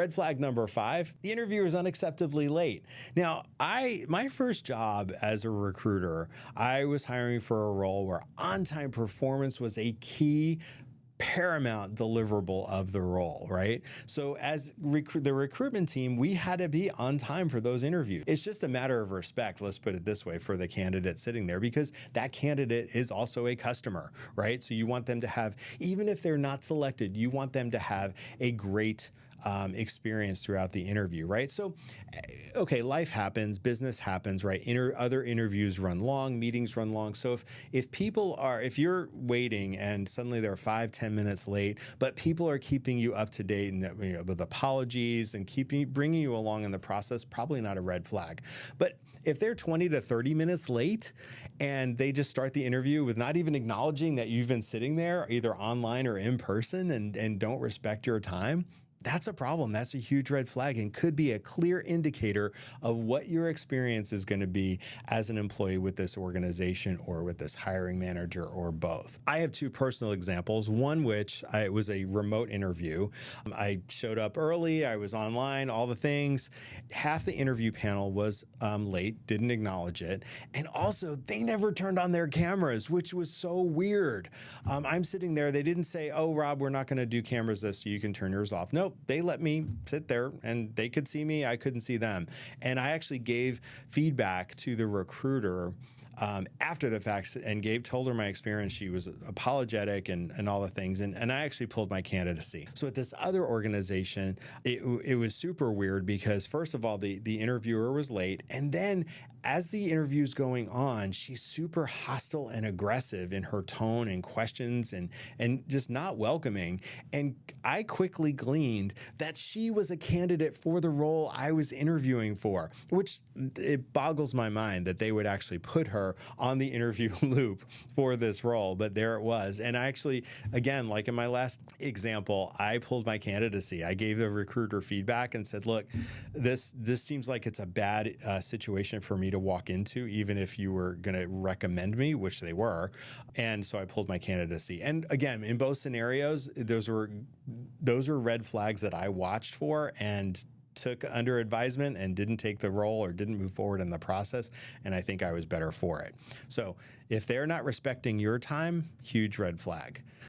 Red flag number 5, the interviewer is unacceptably late. Now, my first job as a recruiter, I was hiring for a role where on-time performance was a key paramount deliverable of the role, right? So as the recruitment team, we had to be on time for those interviews. It's just a matter of respect, let's put it this way, for the candidate sitting there, because that candidate is also a customer, right? So you want them to have, even if they're not selected, you want them to have a great experience throughout the interview, right? So, okay, life happens, business happens, right? Other interviews run long, meetings run long. So if you're waiting and suddenly they're 5-10 minutes late, but people are keeping you up to date and with apologies and bringing you along in the process, probably not a red flag. But if they're 20 to 30 minutes late and they just start the interview with not even acknowledging that you've been sitting there either online or in person and don't respect your time, that's a problem. That's a huge red flag and could be a clear indicator of what your experience is going to be as an employee with this organization or with this hiring manager or both. I have 2 personal examples, one which it was a remote interview. I showed up early, I was online, all the things. Half the interview panel was late, didn't acknowledge it. And also they never turned on their cameras, which was so weird. I'm sitting there, they didn't say, oh, Rob, we're not going to do cameras this so you can turn yours off. No, they let me sit there and they could see me, I couldn't see them. And I actually gave feedback to the recruiter after the fact and told her my experience. She was apologetic and all the things. And I actually pulled my candidacy. So at this other organization, it was super weird because first of all, the interviewer was late. And then as the interview's going on, she's super hostile and aggressive in her tone and questions and just not welcoming. And I quickly gleaned that she was a candidate for the role I was interviewing for, which it boggles my mind that they would actually put her on the interview loop for this role, but there it was. And I actually, again, like in my last example, I pulled my candidacy. I gave the recruiter feedback and said, look, this seems like it's a bad situation for me to walk into, even if you were going to recommend me, which they were. And so I pulled my candidacy. And again, in both scenarios, those were red flags that I watched for and took under advisement and didn't take the role or didn't move forward in the process. And I think I was better for it. So if they're not respecting your time, huge red flag.